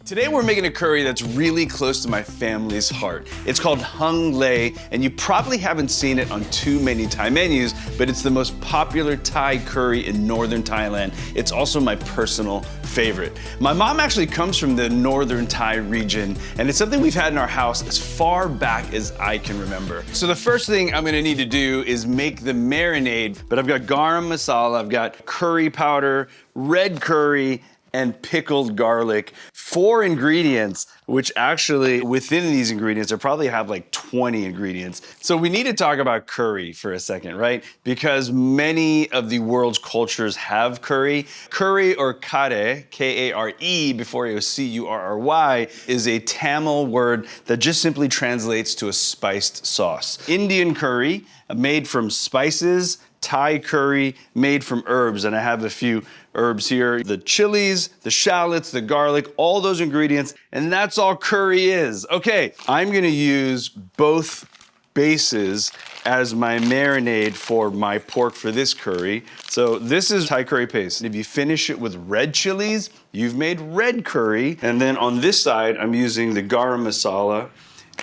Today we're making a curry that's really close to my family's heart. It's called hung lei, and you probably haven't seen it on too many Thai menus, but it's the most popular Thai curry in northern Thailand. It's also my personal favorite. My mom actually comes from the northern Thai region, and it's something we've had in our house as far back as I can remember. So the first thing I'm gonna need to do is make the marinade, but I've got garam masala, I've got curry powder, red curry, and pickled garlic. 4 ingredients, which actually within these ingredients, I probably have like 20 ingredients. So we need to talk about curry for a second, right? Because many of the world's cultures have curry. Curry or kare, K-A-R-E before it was C-U-R-R-Y, is a Tamil word that just simply translates to a spiced sauce. Indian curry, made from spices. Thai curry made from herbs, and I have a few herbs here. The chilies, the shallots, the garlic, all those ingredients, and that's all curry is. Okay, I'm gonna use both bases as my marinade for my pork for this curry. So this is Thai curry paste. If you finish it with red chilies, you've made red curry. And then on this side, I'm using the garam masala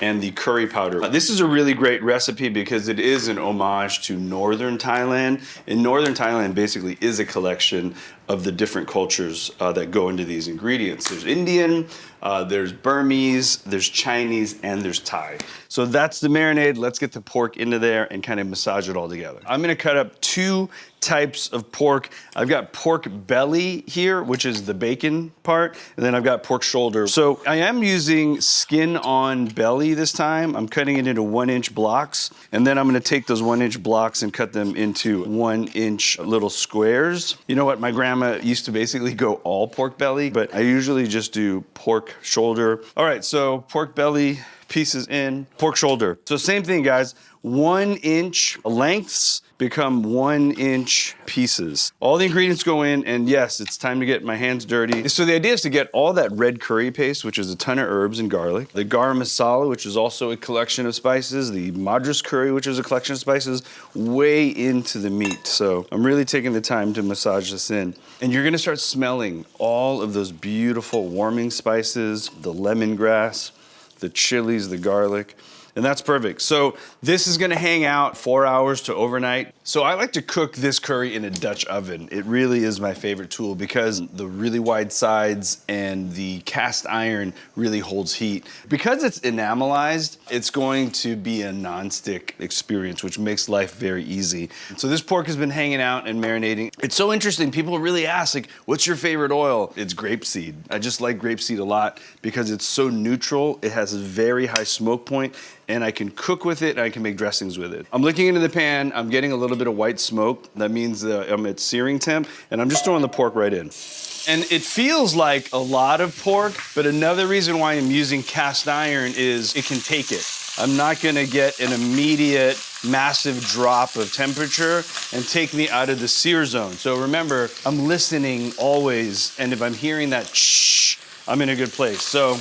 and the curry powder. This is a really great recipe because it is an homage to northern Thailand. And northern Thailand basically is a collection of the different cultures that go into these ingredients. There's Indian, there's Burmese, there's Chinese, and there's Thai. So that's the marinade. Let's get the pork into there and kind of massage it all together. I'm gonna cut up 2 types of pork. I've got pork belly here, which is the bacon part, and then I've got pork shoulder. So I am using skin on belly this time. I'm cutting it into 1-inch blocks, and then I'm gonna take those 1-inch blocks and cut them into 1-inch little squares. You know what, my grandma used to basically go all pork belly, but I usually just do pork shoulder. All right, so pork belly pieces in, pork shoulder. So same thing, guys, 1-inch lengths become 1-inch pieces. All the ingredients go in, and yes, it's time to get my hands dirty. So the idea is to get all that red curry paste, which is a ton of herbs and garlic, the garam masala, which is also a collection of spices, the madras curry, which is a collection of spices, way into the meat. So I'm really taking the time to massage this in. And you're gonna start smelling all of those beautiful warming spices, the lemongrass, the chilies, the garlic. And that's perfect. So this is gonna hang out 4 hours to overnight. So I like to cook this curry in a Dutch oven. It really is my favorite tool because the really wide sides and the cast iron really holds heat. Because it's enamelized, it's going to be a non-stick experience, which makes life very easy. So this pork has been hanging out and marinating. It's so interesting, people really ask, like, what's your favorite oil? It's grapeseed. I just like grapeseed a lot because it's so neutral. It has a very high smoke point, and I can cook with it and I can make dressings with it. I'm looking into the pan, I'm getting a little bit of white smoke. That means I'm at searing temp, and I'm just throwing the pork right in. And it feels like a lot of pork, but another reason why I'm using cast iron is it can take it. I'm not gonna get an immediate massive drop of temperature and take me out of the sear zone. So remember, I'm listening always, and if I'm hearing that shh, I'm in a good place. So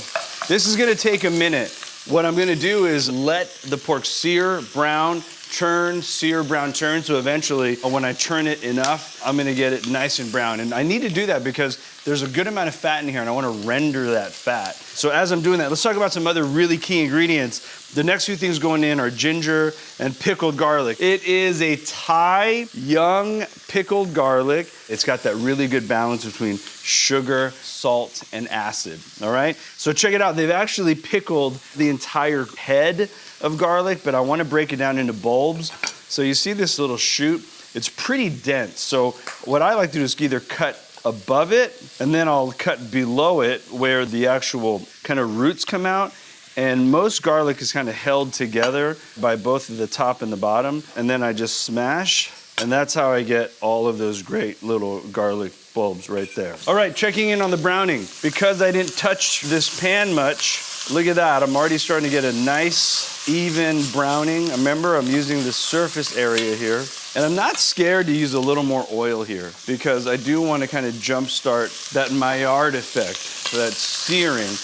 this is gonna take a minute. What I'm gonna do is let the pork sear, brown, turn, sear, brown, turn. So eventually, when I turn it enough, I'm gonna get it nice and brown. And I need to do that because there's a good amount of fat in here and I wanna render that fat. So as I'm doing that, let's talk about some other really key ingredients. The next few things going in are ginger and pickled garlic. It is a Thai young pickled garlic. It's got that really good balance between sugar, salt, and acid, all right? So check it out. They've actually pickled the entire head of garlic, but I want to break it down into bulbs. So you see this little shoot? It's pretty dense. So what I like to do is either cut above it, and then I'll cut below it where the actual kind of roots come out. And most garlic is kind of held together by both the top and the bottom. And then I just smash, and that's how I get all of those great little garlic bulbs right there. All right, checking in on the browning. Because I didn't touch this pan much, look at that. I'm already starting to get a nice, even browning. Remember, I'm using the surface area here. And I'm not scared to use a little more oil here because I do want to kind of jumpstart that Maillard effect, that searing.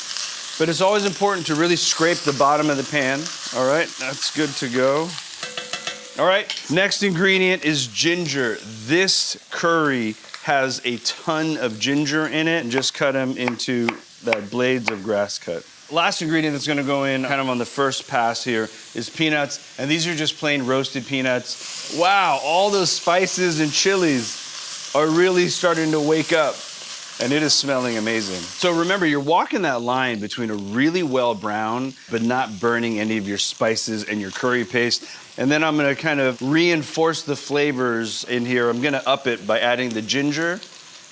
But it's always important to really scrape the bottom of the pan. All right, that's good to go. All right, next ingredient is ginger. This curry has a ton of ginger in it, and just cut them into that blades of grass cut. Last ingredient that's gonna go in kind of on the first pass here is peanuts. And these are just plain roasted peanuts. Wow, all those spices and chilies are really starting to wake up. And it is smelling amazing. So remember, you're walking that line between a really well brown, but not burning any of your spices and your curry paste. And then I'm gonna kind of reinforce the flavors in here. I'm gonna up it by adding the ginger,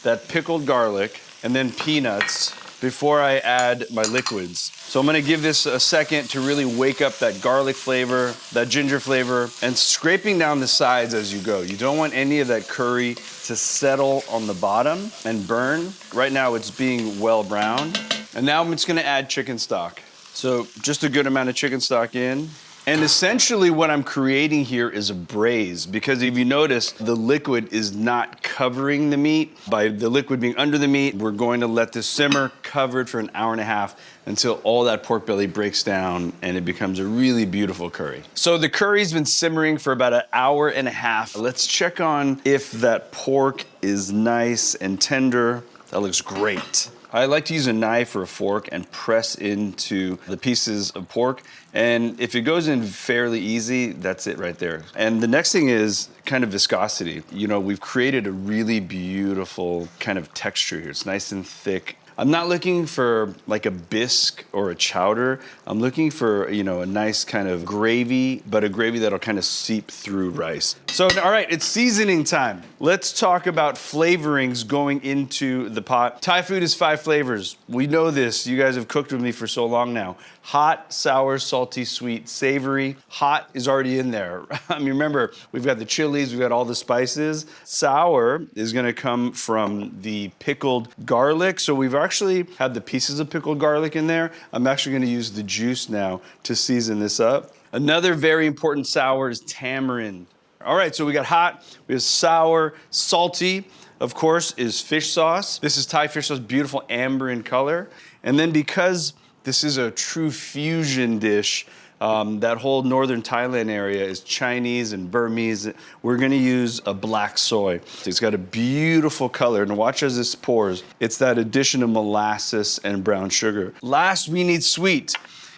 that pickled garlic, and then peanuts before I add my liquids. So I'm gonna give this a second to really wake up that garlic flavor, that ginger flavor, and scraping down the sides as you go. You don't want any of that curry to settle on the bottom and burn. Right now it's being well browned. And now I'm just gonna add chicken stock. So just a good amount of chicken stock in. And essentially what I'm creating here is a braise, because if you notice, the liquid is not covering the meat. By the liquid being under the meat, we're going to let this simmer covered for an hour and a half until all that pork belly breaks down and it becomes a really beautiful curry. So the curry's been simmering for about an hour and a half. Let's check on if that pork is nice and tender. That looks great. I like to use a knife or a fork and press into the pieces of pork. And if it goes in fairly easy, that's it right there. And the next thing is kind of viscosity. You know, we've created a really beautiful kind of texture here. It's nice and thick. I'm not looking for like a bisque or a chowder. I'm looking for, you know, a nice kind of gravy, but a gravy that'll kind of seep through rice. So, all right, it's seasoning time. Let's talk about flavorings going into the pot. Thai food is 5 flavors. We know this. You guys have cooked with me for so long now. Hot, sour, salty, sweet, savory. Hot is already in there. I mean, remember, we've got the chilies, we've got all the spices. Sour is gonna come from the pickled garlic. So we've actually had the pieces of pickled garlic in there. I'm actually gonna use the juice now to season this up. Another very important sour is tamarind. All right, so we got hot, we have sour, salty, of course, is fish sauce. This is Thai fish sauce, beautiful amber in color. And then because this is a true fusion dish, that whole northern Thailand area is Chinese and Burmese. We're gonna use a black soy. It's got a beautiful color, and watch as this pours. It's that addition of molasses and brown sugar. Last, we need sweet.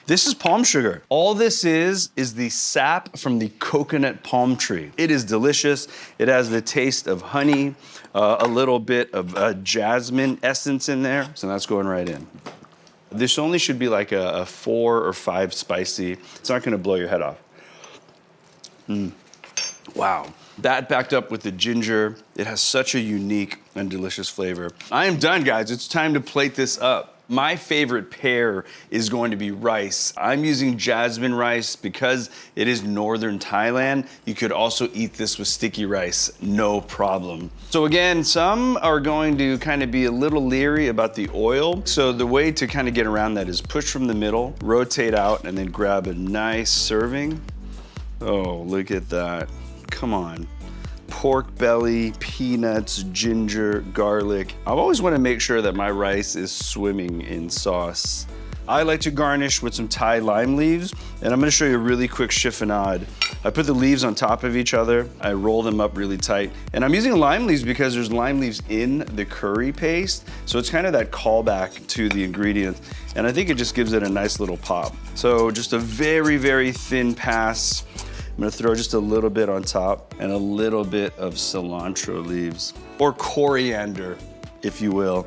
This is palm sugar. All this is the sap from the coconut palm tree. It is delicious. It has the taste of honey, a little bit of jasmine essence in there, so that's going right in. This only should be like a 4 or 5 spicy. It's not gonna blow your head off. Wow. That backed up with the ginger. It has such a unique and delicious flavor. I am done, guys. It's time to plate this up. My favorite pair is going to be rice. I'm using jasmine rice because it is northern Thailand. You could also eat this with sticky rice, no problem. So again, some are going to kind of be a little leery about the oil. So the way to kind of get around that is push from the middle, rotate out, and then grab a nice serving. Oh, look at that. Come on. Pork belly, peanuts, ginger, garlic. I always want to make sure that my rice is swimming in sauce. I like to garnish with some Thai lime leaves, and I'm going to show you a really quick chiffonade. I put the leaves on top of each other, I roll them up really tight, and I'm using lime leaves because there's lime leaves in the curry paste, so it's kind of that callback to the ingredient, and I think it just gives it a nice little pop. So just a very, very thin pass. I'm gonna throw just a little bit on top and a little bit of cilantro leaves, or coriander, if you will.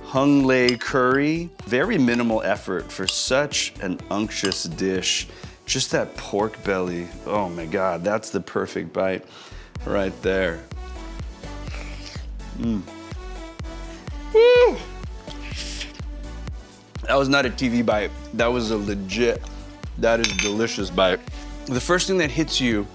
Hung lei curry, very minimal effort for such an unctuous dish. Just that pork belly, oh my God, that's the perfect bite right there. Woo! That was not a TV bite, that was a legit, that is delicious bite. The first thing that hits you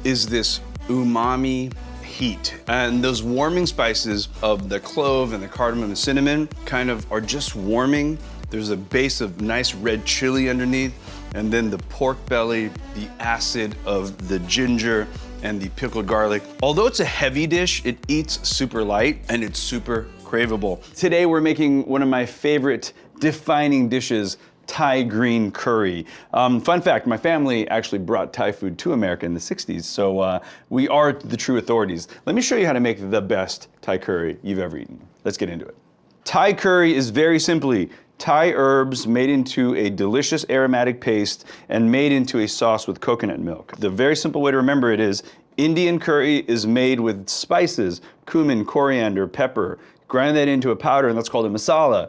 is this umami heat. And those warming spices of the clove and the cardamom and cinnamon kind of are just warming. There's a base of nice red chili underneath, and then the pork belly, the acid of the ginger, and the pickled garlic. Although it's a heavy dish, it eats super light and it's super craveable. Today we're making one of my favorite defining dishes, Thai green curry. Fun fact, my family actually brought Thai food to America in the 60s, so we are the true authorities. Let me show you how to make the best Thai curry you've ever eaten. Let's get into it. Thai curry is very simply Thai herbs made into a delicious aromatic paste and made into a sauce with coconut milk. The very simple way to remember it is Indian curry is made with spices, cumin, coriander, pepper. Grind that into a powder, and that's called a masala.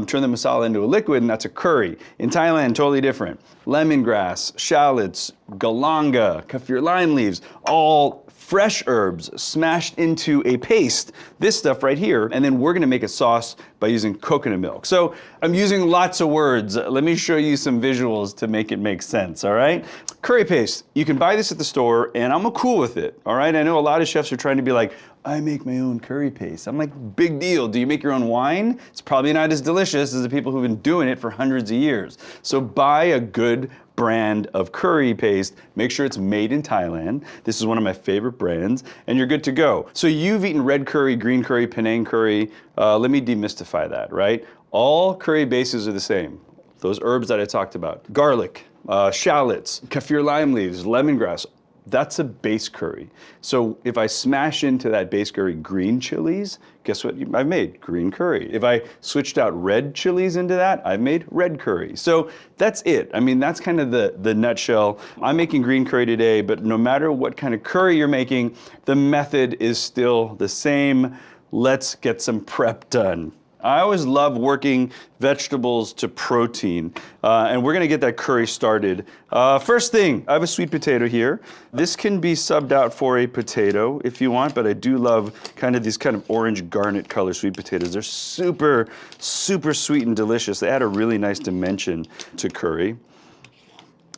Turn the masala into a liquid, and that's a curry. In Thailand, totally different. Lemongrass, shallots, galanga, kaffir lime leaves, all fresh herbs smashed into a paste, this stuff right here, and then we're gonna make a sauce by using coconut milk. So I'm using lots of words. Let me show you some visuals to make it make sense, all right? Curry paste, you can buy this at the store, and I'm cool with it, all right? I know a lot of chefs are trying to be like, I make my own curry paste. I'm like, big deal. Do you make your own wine? It's probably not as delicious as the people who've been doing it for hundreds of years. So buy a good brand of curry paste. Make sure it's made in Thailand. This is one of my favorite brands, and you're good to go. So you've eaten red curry, green curry, Panang curry. Let me demystify that, right? All curry bases are the same. Those herbs that I talked about. Garlic, shallots, kaffir lime leaves, lemongrass. That's a base curry. So if I smash into that base curry green chilies, guess what I've made? Green curry. If I switched out red chilies into that, I've made red curry. So that's it. I mean, that's kind of the nutshell. I'm making green curry today, but no matter what kind of curry you're making, the method is still the same. Let's get some prep done. I always love working vegetables to protein, and we're gonna get that curry started. First thing, I have a sweet potato here. This can be subbed out for a potato if you want, but I do love kind of these kind of orange garnet color sweet potatoes. They're super, super sweet and delicious. They add a really nice dimension to curry.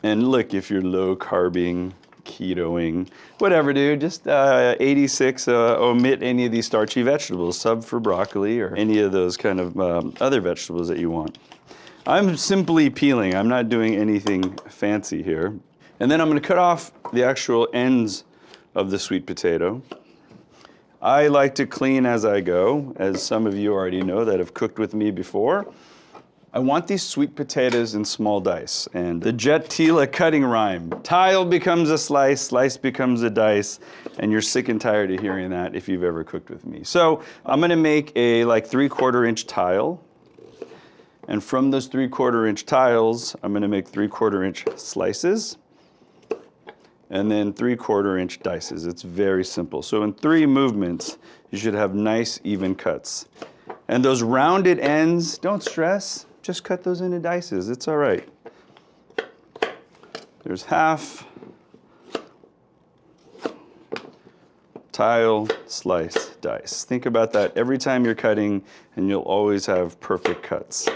And look, if you're low carbing, ketoing, whatever, dude, just 86, omit any of these starchy vegetables, sub for broccoli or any of those kind of other vegetables that you want. I'm simply peeling. I'm not doing anything fancy here. And then I'm gonna cut off the actual ends of the sweet potato. I like to clean as I go, as some of you already know that have cooked with me before. I want these sweet potatoes in small dice, and the Jet Tila cutting rhyme. Tile becomes a slice, slice becomes a dice, and you're sick and tired of hearing that if you've ever cooked with me. So I'm gonna make a like 3/4 inch tile, and from those 3/4 inch tiles, I'm gonna make 3/4 inch slices, and then 3/4 inch dices. It's very simple. So in 3 movements, you should have nice even cuts. And those rounded ends, don't stress. Just cut those into dices, it's all right. There's half, tile, slice, dice. Think about that every time you're cutting, and you'll always have perfect cuts.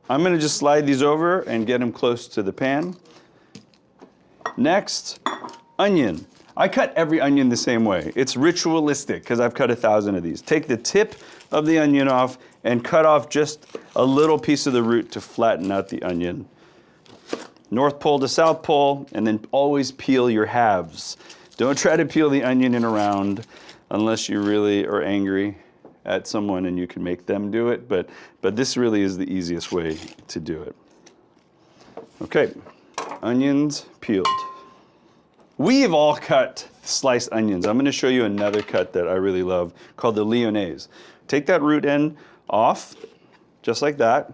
I'm gonna just slide these over and get them close to the pan. Next, onion. I cut every onion the same way. It's ritualistic because I've cut 1,000 of these. Take the tip of the onion off and cut off just a little piece of the root to flatten out the onion. North pole to south pole, and then always peel your halves. Don't try to peel the onion in a round unless you really are angry at someone and you can make them do it, but this really is the easiest way to do it. Okay, onions peeled. We've all cut sliced onions. I'm gonna show you another cut that I really love called the lyonnaise. Take that root end off, just like that,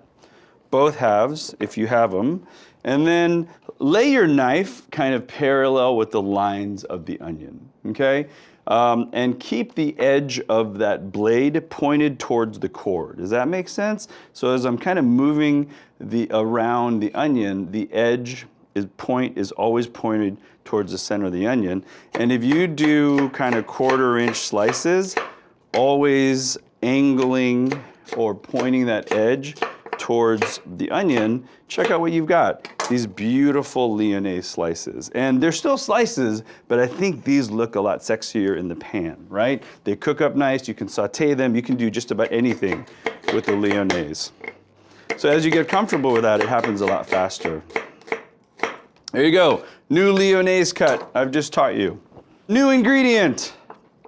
both halves if you have them, and then lay your knife kind of parallel with the lines of the onion, okay? And keep the edge of that blade pointed towards the core. Does that make sense? So as I'm kind of moving around the onion, the edge is always pointed towards the center of the onion. And if you do kind of 1/4 inch slices, always angling or pointing that edge towards the onion, check out what you've got. These beautiful lyonnaise slices. And they're still slices, but I think these look a lot sexier in the pan, right? They cook up nice, you can saute them, you can do just about anything with the lyonnaise. So as you get comfortable with that, it happens a lot faster. There you go, new lyonnaise cut I've just taught you. New ingredient,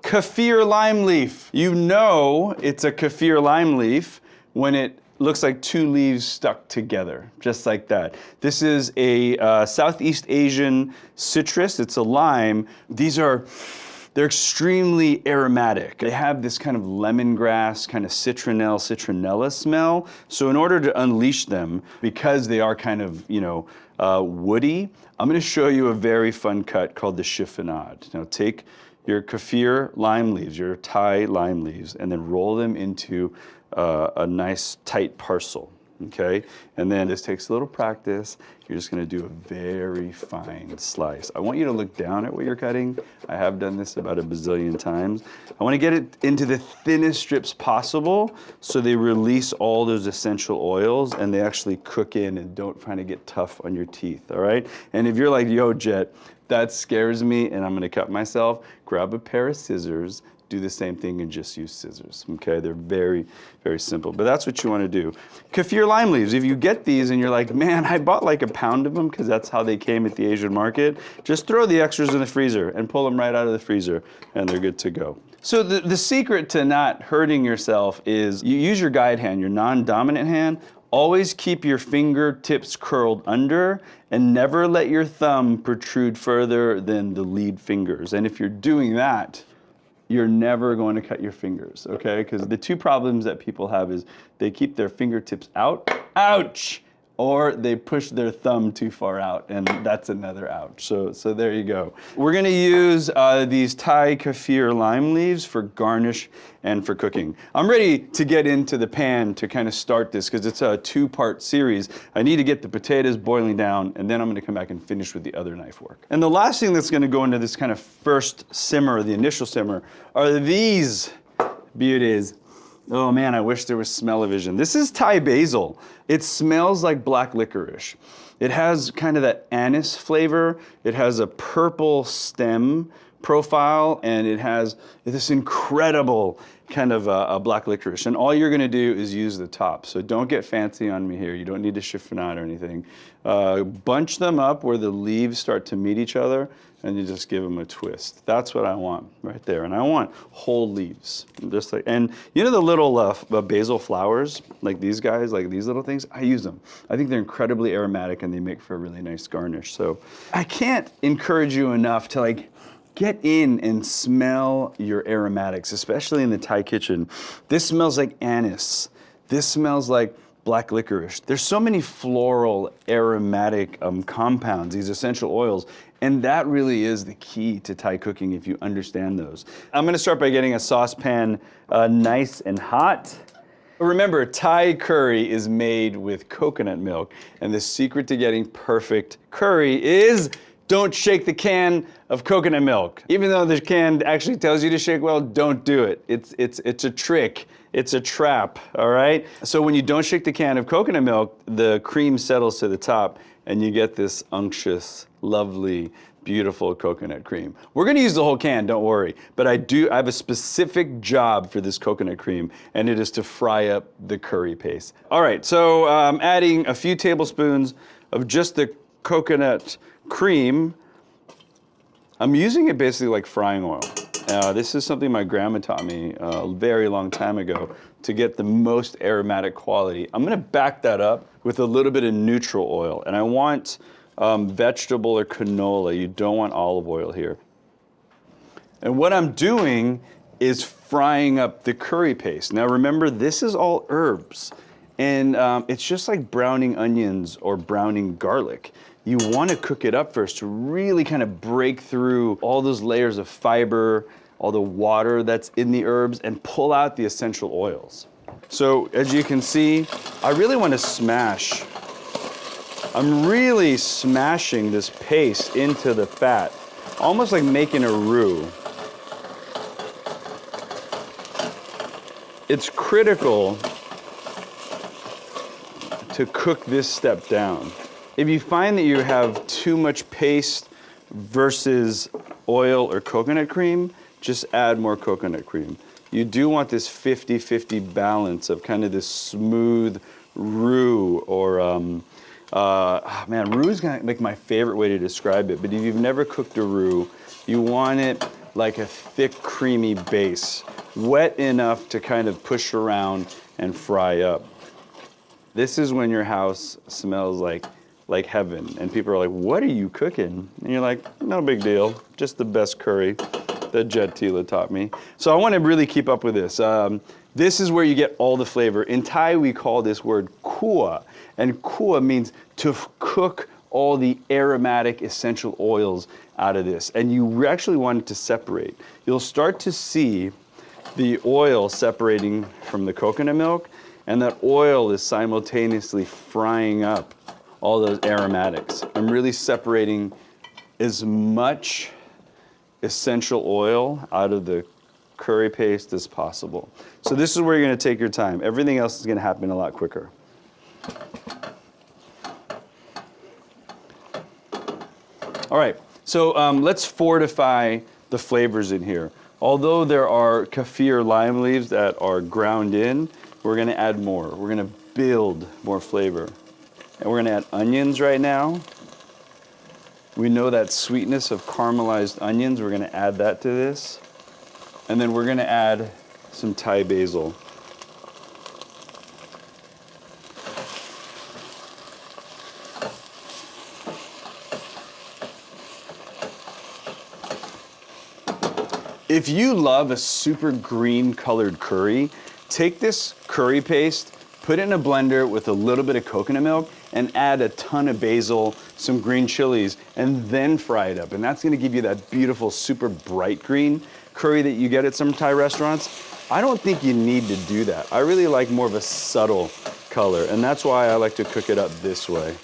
kaffir lime leaf. You know it's a kaffir lime leaf when it looks like 2 leaves stuck together, just like that. This is a Southeast Asian citrus, it's a lime. They're They're extremely aromatic. They have this kind of lemongrass, kind of citronella smell. So in order to unleash them, because they are kind of, woody, I'm gonna show you a very fun cut called the chiffonade. Now take your kaffir lime leaves, your Thai lime leaves, and then roll them into a nice tight parcel. Okay, and then this takes a little practice. You're just gonna do a very fine slice. I want you to look down at what you're cutting. I have done this about a bazillion times. I wanna get it into the thinnest strips possible so they release all those essential oils and they actually cook in and don't kind of get tough on your teeth, all right? And if you're like, yo, Jet, that scares me and I'm gonna cut myself, grab a pair of scissors, do the same thing and just use scissors, okay? They're very, very simple, but that's what you wanna do. Kaffir lime leaves, if you get these and you're like, man, I bought like a pound of them because that's how they came at the Asian market, just throw the extras in the freezer and pull them right out of the freezer and they're good to go. So the secret to not hurting yourself is you use your guide hand, your non-dominant hand. Always keep your fingertips curled under and never let your thumb protrude further than the lead fingers. And if you're doing that, you're never going to cut your fingers, okay? Because the two problems that people have is they keep their fingertips out, ouch! Or they push their thumb too far out, and that's another ouch. So there you go. We're gonna use these Thai kaffir lime leaves for garnish and for cooking. I'm ready to get into the pan to kind of start this because it's a two-part series. I need to get the potatoes boiling down, and then I'm gonna come back and finish with the other knife work. And the last thing that's gonna go into this kind of first simmer, the initial simmer, are these beauties. Oh man, I wish there was smell-o-vision. This is Thai basil. It smells like black licorice. It has kind of that anise flavor. It has a purple stem profile, and it has this incredible kind of a black licorice. And all you're gonna do is use the top. So don't get fancy on me here. You don't need to chiffonade or anything. Bunch them up where the leaves start to meet each other, and you just give them a twist. That's what I want right there. And I want whole leaves, just like, and you know the little basil flowers, like these guys, like these little things, I use them. I think they're incredibly aromatic and they make for a really nice garnish. So I can't encourage you enough to like, get in and smell your aromatics, especially in the Thai kitchen. This smells like anise. This smells like black licorice. There's so many floral aromatic compounds, these essential oils, and that really is the key to Thai cooking if you understand those. I'm gonna start by getting a saucepan nice and hot. Remember, Thai curry is made with coconut milk, and the secret to getting perfect curry is don't shake the can of coconut milk. Even though the can actually tells you to shake well, don't do it. It's a trick. It's a trap, all right? So when you don't shake the can of coconut milk, the cream settles to the top and you get this unctuous, lovely, beautiful coconut cream. We're gonna use the whole can, don't worry. But I have a specific job for this coconut cream, and it is to fry up the curry paste. All right, so I'm adding a few tablespoons of just the coconut cream. I'm using it basically like frying oil. This is something my grandma taught me a very long time ago to get the most aromatic quality. I'm gonna back that up with a little bit of neutral oil, and I want vegetable or canola. You don't want olive oil here. And what I'm doing is frying up the curry paste. Now remember, this is all herbs, and it's just like browning onions or browning garlic. You want to cook it up first to really kind of break through all those layers of fiber, all the water that's in the herbs, and pull out the essential oils. So as you can see, I really want to smash. I'm really smashing this paste into the fat, almost like making a roux. It's critical to cook this step down. If you find that you have too much paste versus oil or coconut cream, just add more coconut cream. You do want this 50-50 balance of kind of this smooth roux or, man, roux is kind of like my favorite way to describe it, but if you've never cooked a roux, you want it like a thick, creamy base, wet enough to kind of push around and fry up. This is when your house smells like heaven, and people are like, what are you cooking? And you're like, no big deal, just the best curry. that Jet Tila taught me. So I want to really keep up with this. This is where you get all the flavor. In Thai, we call this word kua, and kua means to cook all the aromatic essential oils out of this. And you actually want it to separate. You'll start to see the oil separating from the coconut milk, and that oil is simultaneously frying up all those aromatics. I'm really separating as much essential oil out of the curry paste as possible. So this is where you're going to take your time. Everything else is going to happen a lot quicker. All right, so let's fortify the flavors in here. Although there are kaffir lime leaves that are ground in, we're going to add more. We're going to build more flavor. And we're going to add onions right now. We know that sweetness of caramelized onions. We're going to add that to this. And then we're going to add some Thai basil. If you love a super green colored curry, take this curry paste, put it in a blender with a little bit of coconut milk, and add a ton of basil, some green chilies, and then fry it up. And that's gonna give you that beautiful, super bright green curry that you get at some Thai restaurants. I don't think you need to do that. I really like more of a subtle color, and that's why I like to cook it up this way.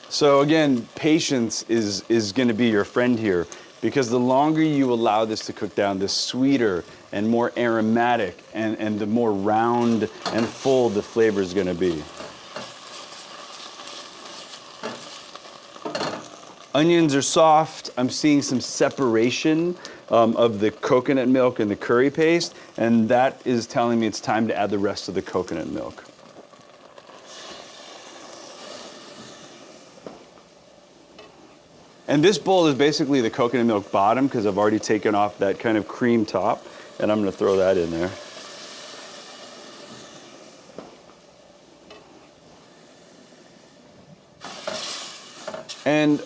So again, patience is gonna be your friend here, because the longer you allow this to cook down, the sweeter and more aromatic and the more round and full the flavor is gonna be. Onions are soft. I'm seeing some separation of the coconut milk and the curry paste, and that is telling me it's time to add the rest of the coconut milk. And this bowl is basically the coconut milk bottom, because I've already taken off that kind of cream top, and I'm gonna throw that in there. And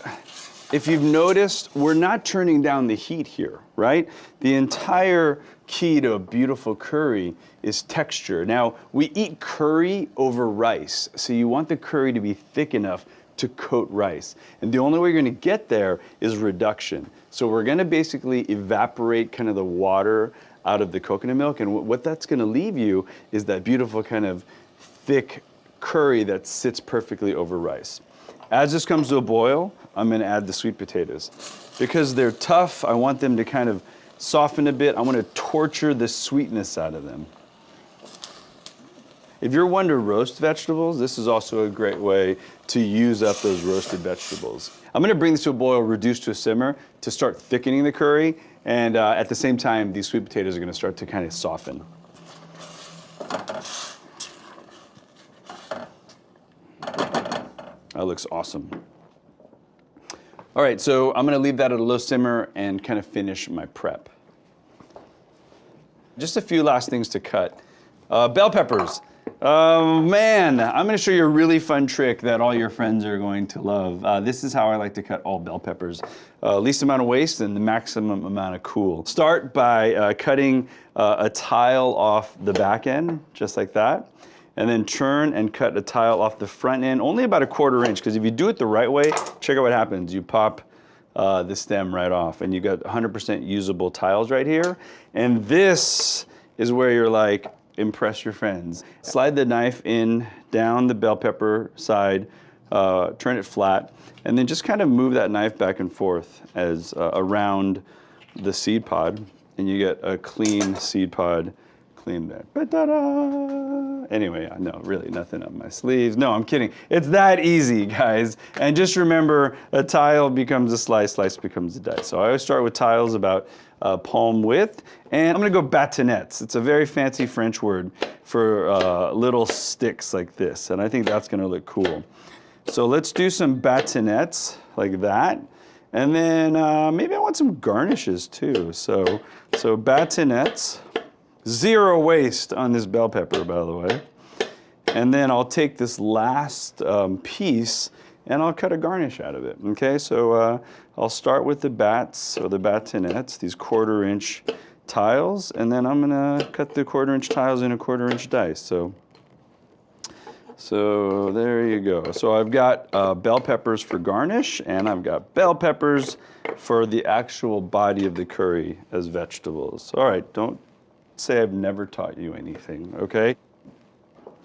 if you've noticed, we're not turning down the heat here, right? The entire key to a beautiful curry is texture. Now, we eat curry over rice, so you want the curry to be thick enough to coat rice. And the only way you're gonna get there is reduction. So we're gonna basically evaporate kind of the water out of the coconut milk, and what that's gonna leave you is that beautiful kind of thick curry that sits perfectly over rice. As this comes to a boil, I'm gonna add the sweet potatoes. Because they're tough, I want them to kind of soften a bit. I wanna torture the sweetness out of them. If you're one to roast vegetables, this is also a great way to use up those roasted vegetables. I'm gonna bring this to a boil, reduce to a simmer to start thickening the curry, and at the same time, these sweet potatoes are gonna start to kind of soften. That looks awesome. All right, so I'm gonna leave that at a low simmer and kind of finish my prep. Just a few last things to cut. Bell peppers. Man, I'm gonna show you a really fun trick that all your friends are going to love. This is how I like to cut all bell peppers. Least amount of waste and the maximum amount of cool. Start by cutting a tile off the back end, just like that. And then turn and cut a tile off the front end, only about a 1/4 inch, because if you do it the right way, check out what happens. You pop the stem right off, and you got 100% usable tiles right here. And this is where you're like, impress your friends. Slide the knife in, down the bell pepper side, turn it flat, and then just kind of move that knife back and forth as around the seed pod, and you get a clean seed pod, clean there. Ba-da-da! Anyway, no, really nothing up my sleeves. No, I'm kidding. It's that easy, guys. And just remember, a tile becomes a slice, slice becomes a dice. So I always start with tiles about palm width, and I'm gonna go bâtonnets. It's a very fancy French word for little sticks like this, and I think that's gonna look cool. So let's do some bâtonnets like that, and then maybe I want some garnishes too. So bâtonnets, zero waste on this bell pepper, by the way. And then I'll take this last piece and I'll cut a garnish out of it. Okay, so I'll start with the bats or the batinettes, these 1/4-inch tiles, and then I'm gonna cut the 1/4-inch tiles in 1/4-inch dice. So there you go. So I've got bell peppers for garnish, and I've got bell peppers for the actual body of the curry as vegetables. All right, don't say I've never taught you anything, okay?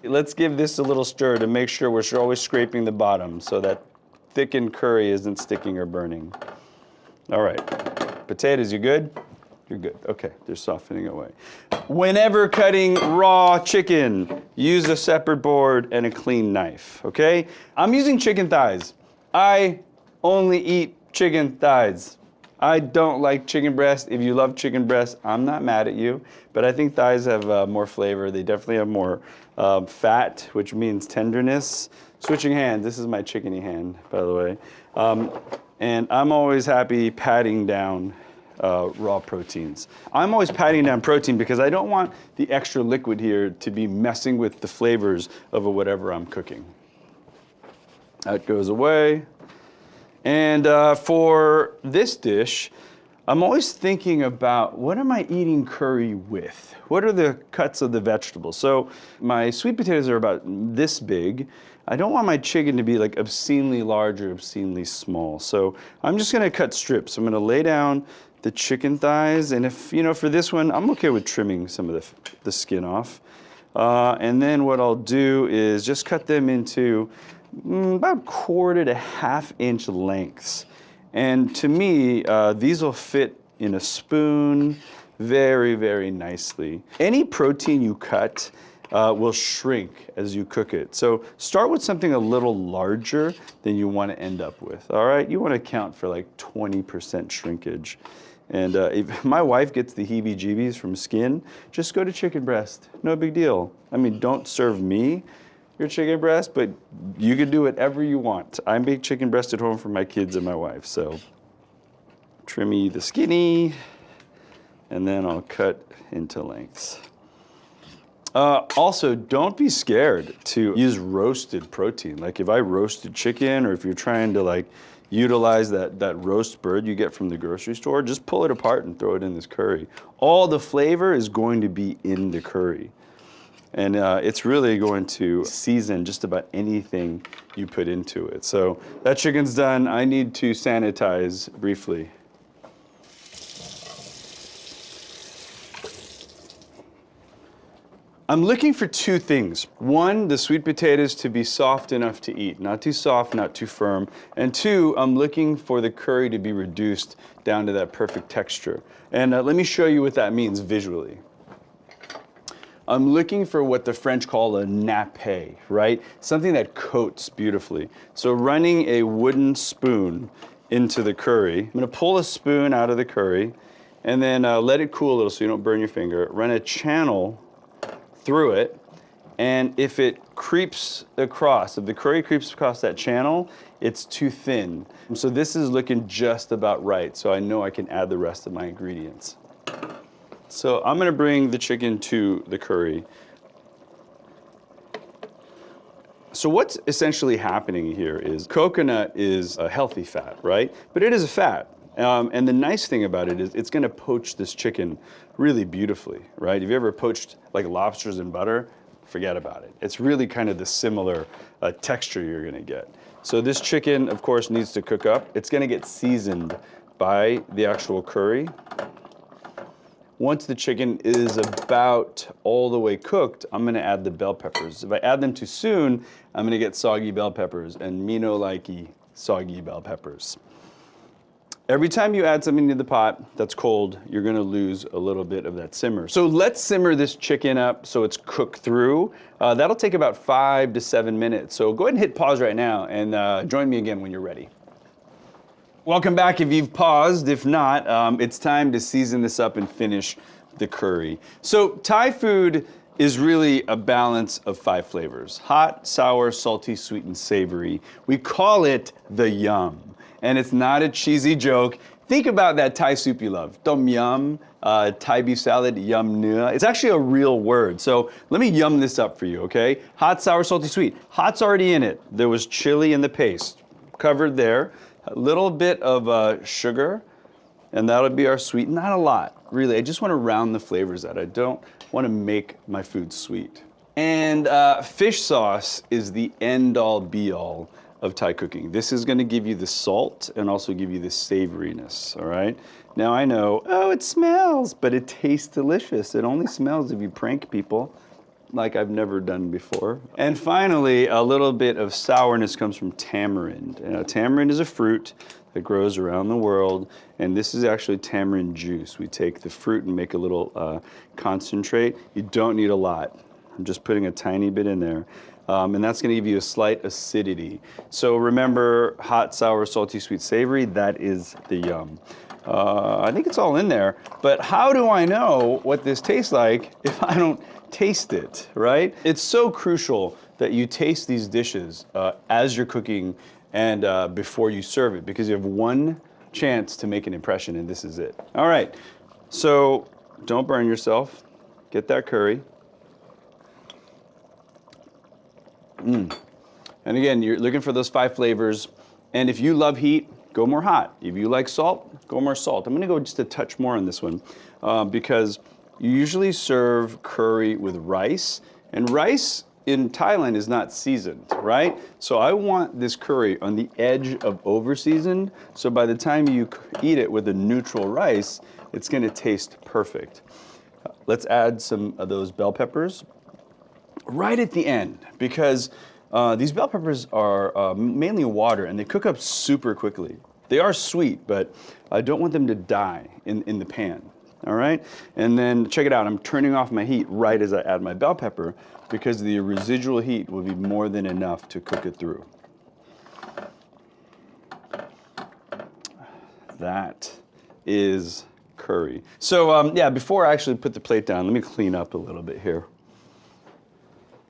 Let's give this a little stir to make sure we're always scraping the bottom so that thickened curry isn't sticking or burning. All right, potatoes, you good? You're good. Okay, they're softening away. Whenever cutting raw chicken, use a separate board and a clean knife, okay? I'm using chicken thighs. I only eat chicken thighs. I don't like chicken breast. If you love chicken breast, I'm not mad at you, but I think thighs have more flavor. They definitely have more fat, which means tenderness. Switching hands, this is my chickeny hand, by the way. And I'm always happy patting down raw proteins. I'm always patting down protein because I don't want the extra liquid here to be messing with the flavors of whatever I'm cooking. That goes away. And for this dish, I'm always thinking about what am I eating curry with? What are the cuts of the vegetables? So my sweet potatoes are about this big. I don't want my chicken to be like obscenely large or obscenely small. So I'm just gonna cut strips. I'm gonna lay down the chicken thighs, and if, you know, for this one, I'm okay with trimming some of the skin off. And then what I'll do is just cut them into about 1/4 to 1/2 inch lengths. And to me, these will fit in a spoon very, very nicely. Any protein you cut will shrink as you cook it. So start with something a little larger than you want to end up with, all right? You want to count for like 20% shrinkage. And if my wife gets the heebie-jeebies from skin, just go to chicken breast, no big deal. I mean, don't serve me your chicken breast, but you can do whatever you want. I make chicken breast at home for my kids and my wife, so trim me the skinny, and then I'll cut into lengths. Also, don't be scared to use roasted protein. Like if I roasted chicken, or if you're trying to like utilize that roast bird you get from the grocery store, just pull it apart and throw it in this curry. All the flavor is going to be in the curry. And it's really going to season just about anything you put into it. So that chicken's done. I need to sanitize briefly. I'm looking for two things. One, the sweet potatoes to be soft enough to eat, not too soft, not too firm. And two, I'm looking for the curry to be reduced down to that perfect texture. And let me show you what that means visually. I'm looking for what the French call a nappe, right? Something that coats beautifully. So running a wooden spoon into the curry, I'm gonna pull a spoon out of the curry and then let it cool a little so you don't burn your finger. Run a channel through it, and if it creeps across, if the curry creeps across that channel, it's too thin. So this is looking just about right, so I know I can add the rest of my ingredients. So I'm gonna bring the chicken to the curry. So what's essentially happening here is coconut is a healthy fat, right? But it is a fat. And the nice thing about it is it's gonna poach this chicken really beautifully, right? Have you ever poached like lobsters in butter? Forget about it. It's really kind of the similar texture you're gonna get. So this chicken, of course, needs to cook up. It's gonna get seasoned by the actual curry. Once the chicken is about all the way cooked, I'm gonna add the bell peppers. If I add them too soon, I'm gonna get soggy bell peppers, and me no likey soggy bell peppers. Every time you add something to the pot that's cold, you're gonna lose a little bit of that simmer. So let's simmer this chicken up so it's cooked through. That'll take about 5 to 7 minutes. So go ahead and hit pause right now and join me again when you're ready. Welcome back if you've paused. If not, it's time to season this up and finish the curry. So Thai food is really a balance of 5 flavors: hot, sour, salty, sweet, and savory. We call it the yum. And it's not a cheesy joke. Think about that Thai soup you love. Tom yum, Thai beef salad, yum nua. It's actually a real word. So let me yum this up for you, okay? Hot, sour, salty, sweet. Hot's already in it. There was chili in the paste. covered there. A little bit of sugar, and that'll be our sweet. Not a lot, really. I just want to round the flavors out. I don't want to make my food sweet. And fish sauce is the end-all, be-all of Thai cooking. This is going to give you the salt and also give you the savoriness, all right? Now I know, oh, it smells, but it tastes delicious. It only smells if you prank people, like I've never done before. And finally, a little bit of sourness comes from tamarind. Tamarind is a fruit that grows around the world, and this is actually tamarind juice. We take the fruit and make a little concentrate. You don't need a lot. I'm just putting a tiny bit in there. And that's gonna give you a slight acidity. So remember, hot, sour, salty, sweet, savory, that is the yum. I think it's all in there, but how do I know what this tastes like if I don't taste it, right? It's so crucial that you taste these dishes as you're cooking and before you serve it, because you have one chance to make an impression, and this is it. All right, so don't burn yourself. Get that curry. And again, you're looking for those 5 flavors, and if you love heat, go more hot. If you like salt, go more salt. I'm gonna go just a touch more on this one because you usually serve curry with rice, and rice in Thailand is not seasoned, right? So I want this curry on the edge of over-seasoned, so by the time you eat it with a neutral rice, it's gonna taste perfect. Let's add some of those bell peppers right at the end, because these bell peppers are mainly water and they cook up super quickly. They are sweet, but I don't want them to die in the pan, all right? And then check it out, I'm turning off my heat right as I add my bell pepper because the residual heat will be more than enough to cook it through. That is curry. So yeah, before I actually put the plate down, let me clean up a little bit here.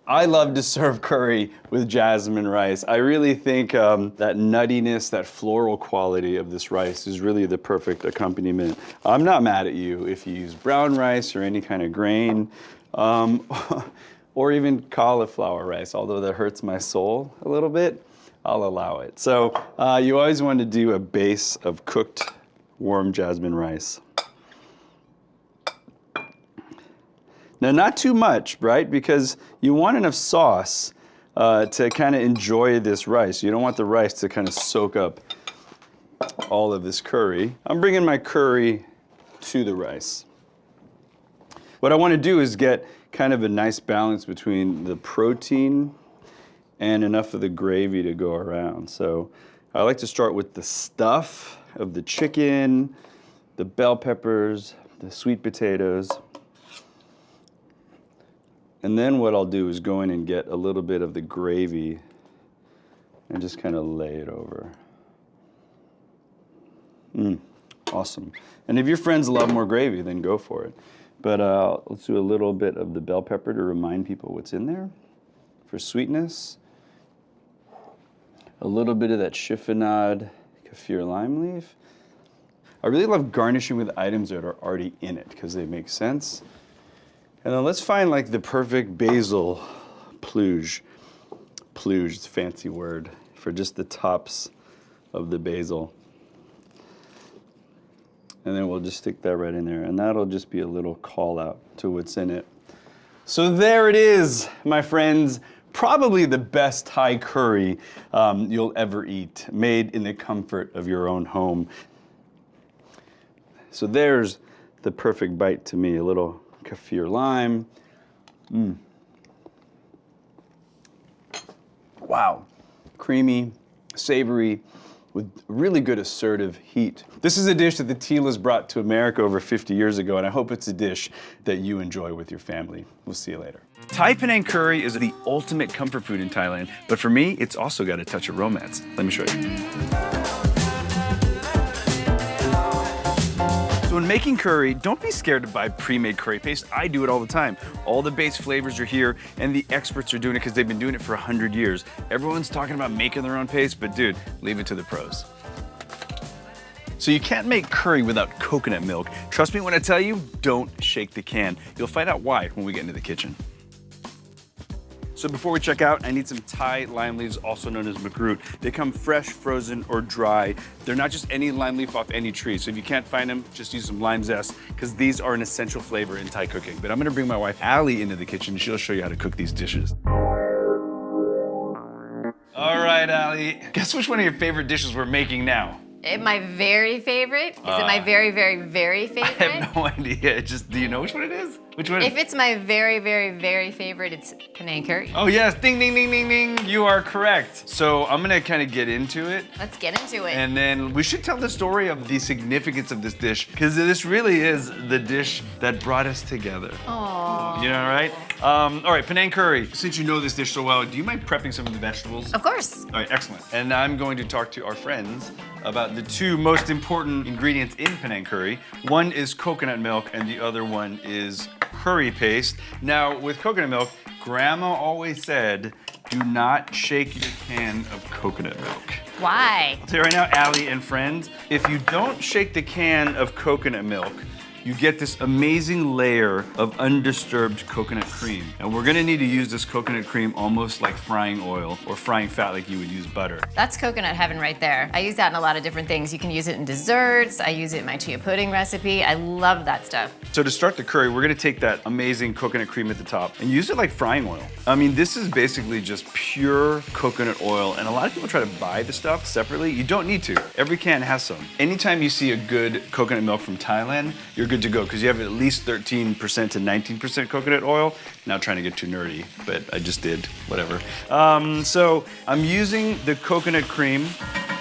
I love to serve curry with jasmine rice. I really think that nuttiness, that floral quality of this rice is really the perfect accompaniment. I'm not mad at you if you use brown rice or any kind of grain, or even cauliflower rice, although that hurts my soul a little bit, I'll allow it. So you always want to do a base of cooked warm jasmine rice. Now, not too much, right? Because you want enough sauce to kind of enjoy this rice. You don't want the rice to kind of soak up all of this curry. I'm bringing my curry to the rice. What I want to do is get kind of a nice balance between the protein and enough of the gravy to go around. So I like to start with the stuff of the chicken, the bell peppers, the sweet potatoes. And then what I'll do is go in and get a little bit of the gravy and just kind of lay it over. Awesome. And if your friends love more gravy, then go for it. But let's do a little bit of the bell pepper to remind people what's in there for sweetness. A little bit of that chiffonade kaffir lime leaf. I really love garnishing with items that are already in it because they make sense. And then let's find like the perfect basil pluge. Pluge, it's a fancy word for just the tops of the basil. And then we'll just stick that right in there, and that'll just be a little call out to what's in it. So there it is, my friends. Probably the best Thai curry you'll ever eat, made in the comfort of your own home. So there's the perfect bite to me, a little kaffir lime. Wow, creamy, savory, with really good assertive heat. This is a dish that the Tilas brought to America over 50 years ago, and I hope it's a dish that you enjoy with your family. We'll see you later. Thai Panang Curry is the ultimate comfort food in Thailand, but for me, it's also got a touch of romance. Let me show you. So when making curry, don't be scared to buy pre-made curry paste. I do it all the time. All the base flavors are here, and the experts are doing it because they've been doing it for 100 years. Everyone's talking about making their own paste, but dude, leave it to the pros. So you can't make curry without coconut milk. Trust me when I tell you, don't shake the can. You'll find out why when we get into the kitchen. So before we check out, I need some Thai lime leaves, also known as magroot. They come fresh, frozen, or dry. They're not just any lime leaf off any tree. So if you can't find them, just use some lime zest, because these are an essential flavor in Thai cooking. But I'm gonna bring my wife, Allie, into the kitchen. She'll show you how to cook these dishes. All right, Allie. Guess which one of your favorite dishes we're making now? My very favorite? Is it my very, very, very favorite? I have no idea. Just, do you know which one it is? Which one? If it's my very, very, very favorite, it's Panang Curry. Oh yes, ding, ding, ding, ding, ding. You are correct. So I'm gonna kind of get into it. Let's get into it. And then we should tell the story of the significance of this dish, because this really is the dish that brought us together. Aww. You know, right? All right, Panang Curry. Since you know this dish so well, do you mind prepping some of the vegetables? Of course. All right, excellent. And I'm going to talk to our friends about the two most important ingredients in Panang Curry. One is coconut milk and the other one is curry paste. Now, with coconut milk, Grandma always said, do not shake your can of coconut milk. Why? I'll tell you right now, Allie and friends, if you don't shake the can of coconut milk, you get this amazing layer of undisturbed coconut cream. And we're gonna need to use this coconut cream almost like frying oil or frying fat like you would use butter. That's coconut heaven right there. I use that in a lot of different things. You can use it in desserts. I use it in my chia pudding recipe. I love that stuff. So to start the curry, we're gonna take that amazing coconut cream at the top and use it like frying oil. I mean, this is basically just pure coconut oil, and a lot of people try to buy the stuff separately. You don't need to. Every can has some. Anytime you see a good coconut milk from Thailand, you're good to go, because you have at least 13% to 19% coconut oil. Not trying to get too nerdy, but I just did, whatever. So I'm using the coconut cream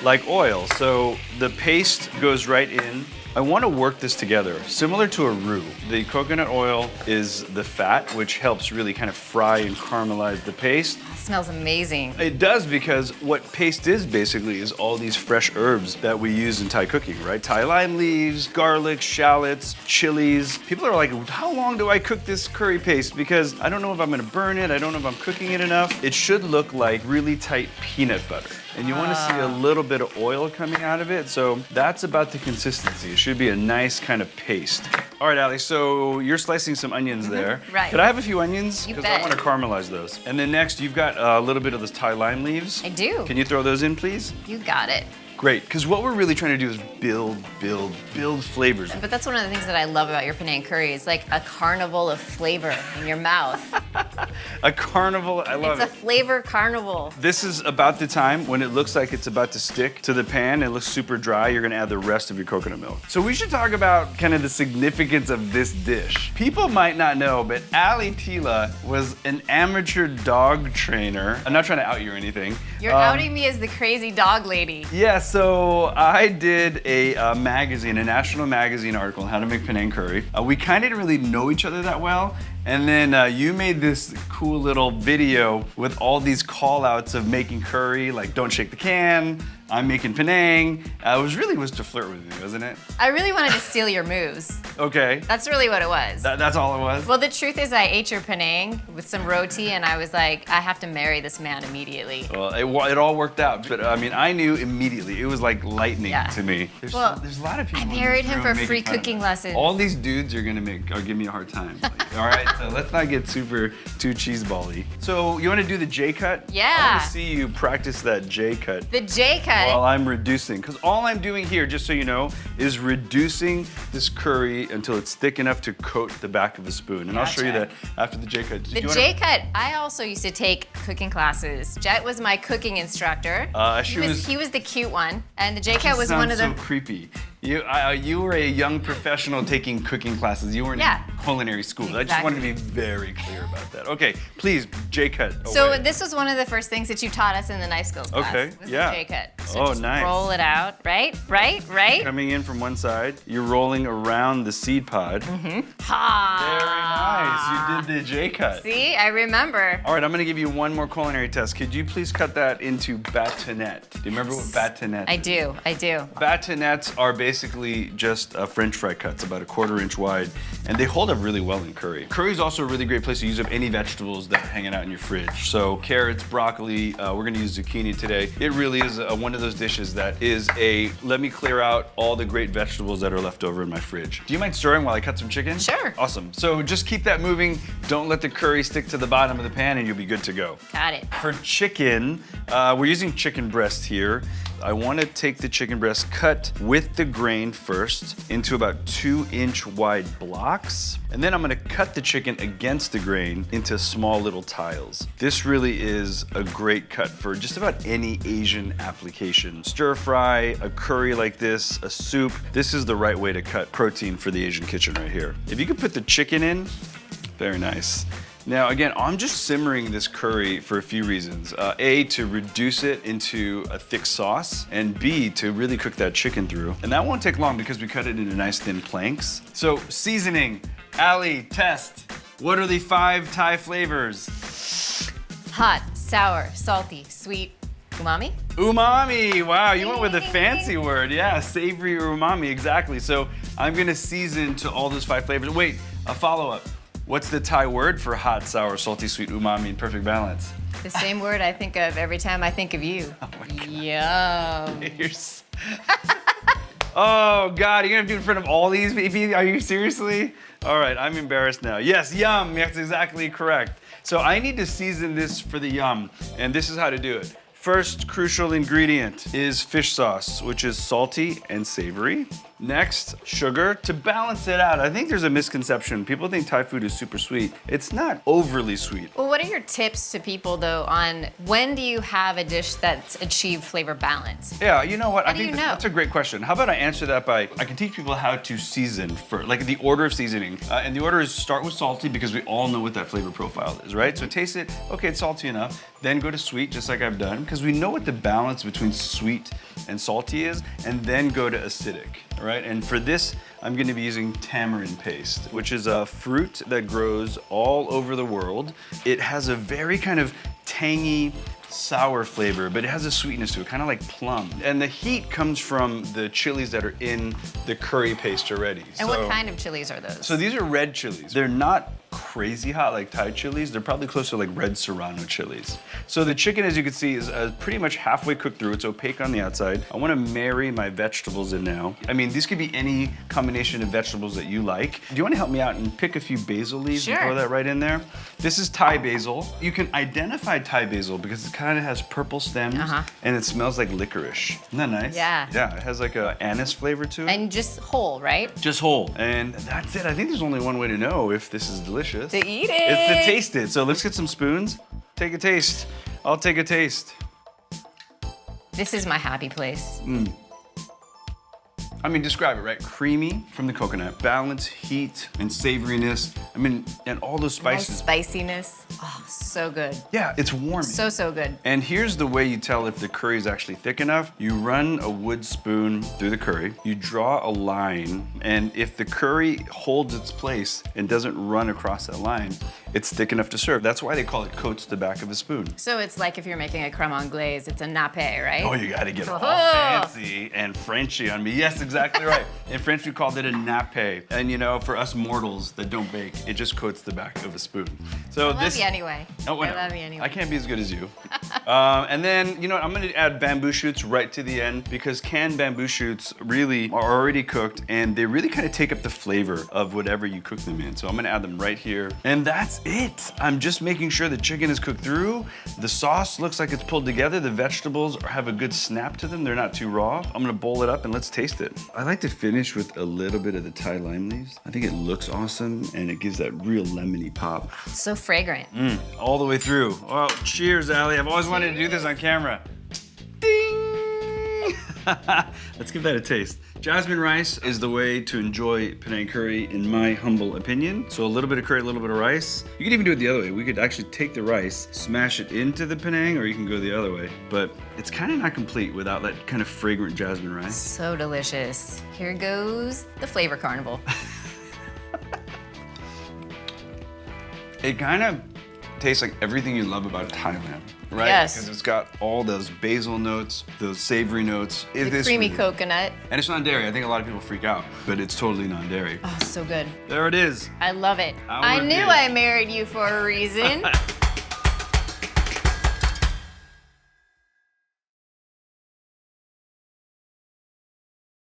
like oil. So the paste goes right in. I want to work this together, similar to a roux. The coconut oil is the fat, which helps really kind of fry and caramelize the paste. It smells amazing. It does, because what paste is basically is all these fresh herbs that we use in Thai cooking, right? Thai lime leaves, garlic, shallots, chilies. People are like, how long do I cook this curry paste? Because I don't know if I'm gonna burn it, I don't know if I'm cooking it enough. It should look like really tight peanut butter. And you want to see a little bit of oil coming out of it, so that's about the consistency. It should be a nice kind of paste. All right, Allie, so you're slicing some onions there. Right. Could I have a few onions? You Because I bet. want to caramelize those. And then next, you've got a little bit of those Thai lime leaves. I do. Can you throw those in, please? You got it. Great, because what we're really trying to do is build flavors. But that's one of the things that I love about your Panang Curry. It's like a carnival of flavor in your mouth. A carnival, I love It's a it. flavor carnival. This is about the time when it looks like it's about to stick to the pan. It looks super dry. You're gonna add the rest of your coconut milk. So we should talk about kind of the significance of this dish. People might not know, but Jet Tila was an amateur dog trainer. I'm not trying to out you or anything. You're outing me as the crazy dog lady. Yeah, so I did a magazine, a national magazine article on how to make Panang Curry. We kind of didn't really know each other that well. And then you made this cool little video with all these call outs of making curry, like don't shake the can, I'm making Panang. It was to flirt with me, wasn't it? I really wanted to steal your moves. Okay. That's really what it was. That's all it was? Well, the truth is I ate your Panang with some roti and I was like, I have to marry this man immediately. Well, it all worked out, but I mean, I knew immediately. It was like lightning to me. There's a lot of people. I married him for free making fun of cooking me. lessons. All these dudes are giving me a hard time. Like, all right, so let's not get too cheeseball-y. So you want to do the J cut? Yeah. I want to see you practice that J cut. The J cut. While I'm reducing, because all I'm doing here, just so you know, is reducing this curry until it's thick enough to coat the back of the spoon. And I'll show you that after the J cut. The J cut, I also used to take cooking classes. Jet was my cooking instructor. He was the cute one, and the J cut was one of the. So creepy. You were a young professional taking cooking classes. You weren't in culinary school. Exactly. I just wanted to be very clear about that. Okay, please, J cut. So this was one of the first things that you taught us in the knife skills class. Okay, Was yeah. the J cut. So just nice. roll it out, right? Coming in from one side, you're rolling around the seed pod. Ha! Very nice. You did the J cut. See, I remember. All right, I'm gonna give you one more culinary test. Could you please cut that into bâtonnette? Do you remember what bâtonnette is? I do. Bâtonnettes are basically just French fry cuts, about a 1/4 inch wide, and they hold hold up really well in curry. Curry is also a really great place to use up any vegetables that are hanging out in your fridge. So carrots, broccoli, we're gonna use zucchini today. It really is one of those dishes that is let me clear out all the great vegetables that are left over in my fridge. Do you mind stirring while I cut some chicken? Sure. Awesome. So just keep that moving. Don't let the curry stick to the bottom of the pan and you'll be good to go. Got it. For chicken, we're using chicken breast here. I want to take the chicken breast, cut with the grain first into about 2-inch wide blocks. And then I'm going to cut the chicken against the grain into small little tiles. This really is a great cut for just about any Asian application. Stir fry, a curry like this, a soup. This is the right way to cut protein for the Asian kitchen right here. If you could put the chicken in, very nice. Now, again, I'm just simmering this curry for a few reasons. A, to reduce it into a thick sauce, and B, to really cook that chicken through. And that won't take long because we cut it into nice thin planks. So, seasoning. Ali, test. What are the 5 Thai flavors? Hot, sour, salty, sweet, umami? Umami, wow, you went with a fancy word. Yeah, savory or umami, exactly. So, I'm gonna season to all those 5 flavors. Wait, a follow-up. What's the Thai word for hot, sour, salty, sweet, umami, and perfect balance? The same word I think of every time I think of you. Oh my God. Yum. Oh God, you're gonna do it in front of all these people? Are you seriously? All right, I'm embarrassed now. Yes, yum, that's exactly correct. So I need to season this for the yum, and this is how to do it. First crucial ingredient is fish sauce, which is salty and savory. Next, sugar to balance it out. I think there's a misconception. People think Thai food is super sweet. It's not overly sweet. Well, what are your tips to people though on when do you have a dish that's achieved flavor balance? Yeah, you know what? How I do think you know? that's a great question. How about I answer that by, I can teach people how to season first, like the order of seasoning. And the order is start with salty because we all know what that flavor profile is, right? So taste it, okay, it's salty enough. Then go to sweet, just like I've done, because we know what the balance between sweet and salty is, and then go to acidic. All right, and for this, I'm gonna be using tamarind paste, which is a fruit that grows all over the world. It has a very kind of tangy, sour flavor, but it has a sweetness to it, kind of like plum. And the heat comes from the chilies that are in the curry paste already. And what kind of chilies are those? So these are red chilies. They're not crazy hot like Thai chilies. They're probably close to like red serrano chilies. So the chicken, as you can see, is pretty much halfway cooked through. It's opaque on the outside. I want to marry my vegetables in now. I mean, these could be any combination of vegetables that you like. Do you want to help me out and pick a few basil leaves and throw that right in there? This is Thai basil. You can identify Thai basil because it kind of has purple stems and it smells like licorice. Isn't that nice? Yeah. Yeah, it has like a anise flavor to it. And just whole, right? Just whole. And that's it. I think there's only one way to know if this is delicious. To eat it. It's to taste it. So let's get some spoons. Take a taste. I'll take a taste. This is my happy place. I mean, describe it, right? Creamy from the coconut, balance, heat, and savoriness. I mean, and all those spices. Nice spiciness. Oh, so good. Yeah, it's warming. So good. And here's the way you tell if the curry is actually thick enough. You run a wood spoon through the curry, you draw a line, and if the curry holds its place and doesn't run across that line, it's thick enough to serve. That's why they call it coats the back of a spoon. So it's like if you're making a creme anglaise, it's a nappe, right? Oh, you gotta get all fancy and Frenchy on me. Yes, exactly right. In French, we called it a nappe. And you know, for us mortals that don't bake, it just coats the back of a spoon. So I love you anyway. Oh, whatever. I love you anyway. I can't be as good as you. And then, you know what, I'm gonna add bamboo shoots right to the end because canned bamboo shoots really are already cooked and they really kind of take up the flavor of whatever you cook them in. So I'm gonna add them right here. And that's it. I'm just making sure the chicken is cooked through. The sauce looks like it's pulled together. The vegetables have a good snap to them. They're not too raw. I'm gonna bowl it up and let's taste it. I like to finish with a little bit of the Thai lime leaves. I think it looks awesome and it gives that real lemony pop. It's so fragrant. All the way through. Well, cheers, Ali. I've always wanted to do this on camera. Ding! Let's give that a taste. Jasmine rice is the way to enjoy Panang Curry, in my humble opinion. So a little bit of curry, a little bit of rice. You could even do it the other way. We could actually take the rice, smash it into the Panang, or you can go the other way. But it's kind of not complete without that kind of fragrant jasmine rice. So delicious. Here goes the flavor carnival. It kind of tastes like everything you love about Thailand. right? Yes. Because it's got all those basil notes, those savory notes. The creamy coconut. And it's non-dairy. I think a lot of people freak out, but it's totally non-dairy. Oh, so good. There it is. I love it. I knew I married you for a reason.